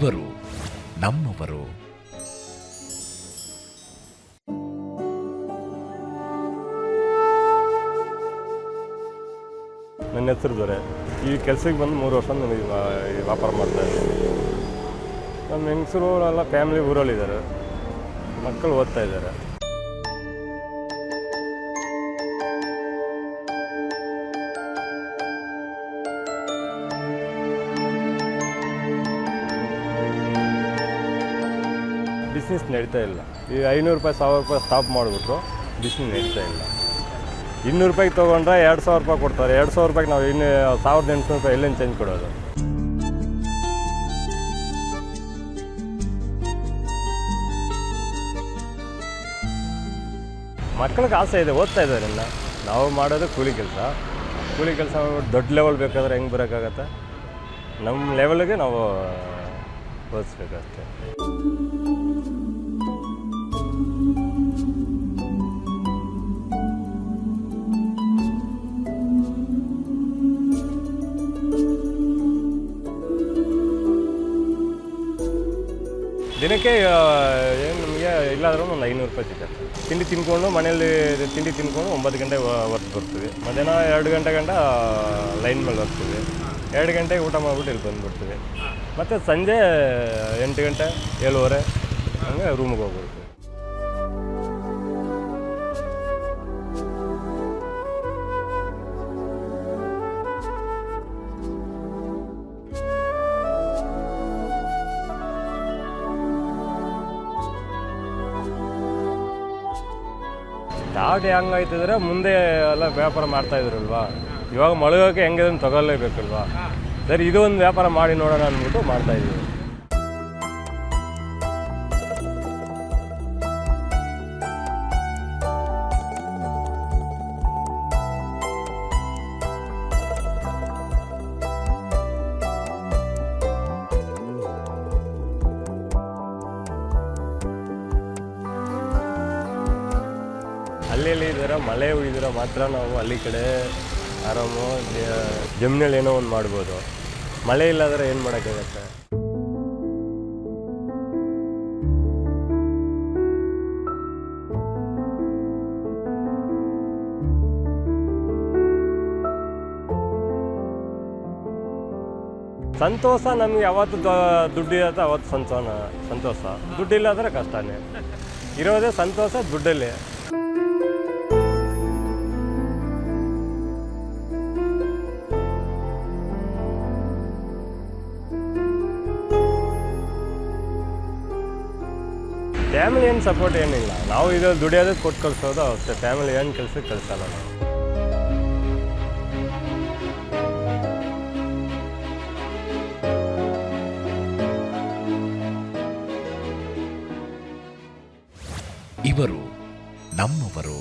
ಇವರು ನಮ್ಮವರು. ನನ್ನ ಹೆಸರು ದೊರೆ. ಈ ಕೆಲಸಕ್ಕೆ ಬಂದು 3 ವರ್ಷ ನನಗೆ ವ್ಯಾಪಾರ ಮಾಡ್ತಾಯಿದ್ದೀನಿ. ನಮ್ಮ ಹೆಂಗಸರು ಎಲ್ಲ ಫ್ಯಾಮಿಲಿ ಊರಲ್ಲಿದ್ದಾರೆ, ಮಕ್ಕಳು ಓದ್ತಾ ಇದ್ದಾರೆ. ಬಿಸ್ನೆಸ್ ನಡೀತಾ ಇಲ್ಲ. ಈ 500 ರೂಪಾಯಿ 1000 ರೂಪಾಯಿ ಸ್ಟಾಪ್ ಮಾಡಿಬಿಟ್ರು, ಬಿಸ್ನೆಸ್ ನಡೀತಾ ಇಲ್ಲ. 200 ರೂಪಾಯಿಗೆ ತೊಗೊಂಡ್ರೆ 2000 ರೂಪಾಯಿ ಕೊಡ್ತಾರೆ. 2000 ರೂಪಾಯಿಗೆ ನಾವು 1800 ರೂಪಾಯಿ ಎಲ್ಲೇನು ಚೇಂಜ್ ಕೊಡೋದು? ಮಕ್ಕಳಿಗೆ ಆಸೆ ಇದೆ, ಓದ್ತಾ ಇದ್ದಾರೆ. ನಾವು ಮಾಡೋದು ಕೂಲಿ ಕೆಲಸ ದೊಡ್ಡ ಲೆವೆಲ್ ಬೇಕಾದ್ರೆ ಹೆಂಗೆ ಬರೋಕ್ಕಾಗತ್ತೆ? ನಮ್ಮ ಲೆವೆಲ್ಗೆ ನಾವು ಓದಿಸ್ಬೇಕಷ್ಟೆ. ದಿನಕ್ಕೆ ಏನು ನಮಗೆ ಇಲ್ಲಾದರೂ ಒಂದು 500 ರೂಪಾಯಿ ಸಿಗುತ್ತೆ. ತಿಂಡಿ ತಿನ್ಕೊಂಡು ಮನೆಯಲ್ಲಿ ತಿಂಡಿ ತಿನ್ಕೊಂಡು 9 ಗಂಟೆ ಹೊರತು ಬರ್ತೀವಿ. ಮಧ್ಯಾಹ್ನ 2 ಗಂಟೆ ಗಂಟ ಲೈನ್ ಮೇಲೆ ಹೋಗ್ತೀವಿ. 2 ಗಂಟೆಗೆ ಊಟ ಮಾಡಿಬಿಟ್ಟು ಇಲ್ಲಿ ಬಂದುಬಿಡ್ತೀವಿ. ಮತ್ತು ಸಂಜೆ 8 ಗಂಟೆ 7:30 ಹಂಗೆ ರೂಮಿಗೆ ಹೋಗ್ಬಿಡ್ತೀವಿ. ಸ್ಟಾರ್ಟ್ ಹೆಂಗಾಯ್ತಿದ್ರೆ ಮುಂದೆ ಎಲ್ಲ ವ್ಯಾಪಾರ ಮಾಡ್ತಾಯಿದ್ರಲ್ವಾ, ಇವಾಗ ಮಳೆಗೋಕೆ ಹೆಂಗೆ ತಗೊಳ್ಳೇಬೇಕಲ್ವಾ. ಸರಿ, ಇದು ಒಂದು ವ್ಯಾಪಾರ ಮಾಡಿ ನೋಡೋಣ ಅಂದ್ಬಿಟ್ಟು ಮಾಡ್ತಾಯಿದ್ದೀವಿ. ಅಲ್ಲಿ ಇದ್ದೀರ, ಮಳೆ ಉಳಿದಿರೋ ಮಾತ್ರ ನಾವು ಹಳ್ಳಿ ಕಡೆ ಆರಾಮು ಜಮೀನಲ್ಲಿ ಏನೋ ಒಂದು ಮಾಡ್ಬೋದು. ಮಳೆ ಇಲ್ಲಾಂದರೆ ಏನು ಮಾಡೋಕ್ಕಾಗತ್ತೆ? ಸಂತೋಷ ನಮಗೆ ಯಾವತ್ತು ದುಡ್ಡು ಇರುತ್ತೆ ಅವತ್ತು ಸಂತೋಷ. ದುಡ್ಡಿಲ್ಲ ಅಂದರೆ ಕಷ್ಟನೇ. ಇರೋದೇ ಸಂತೋಷ ದುಡ್ಡಲ್ಲಿ. ಫ್ಯಾಮಿಲಿ ಏನು ಸಪೋರ್ಟ್ ಏನಿಲ್ಲ, ನಾವು ಇದು ದುಡಿಯೋದಕ್ಕೆ ಕೊಟ್ಟು ಕಳಿಸೋದು ಅಷ್ಟೇ. ಫ್ಯಾಮಿಲಿ ಏನು ಕೆಲಸಕ್ಕೆ ಕಳಿಸಲ್ಲ ನಾವು. ಇವರು ನಮ್ಮವರು.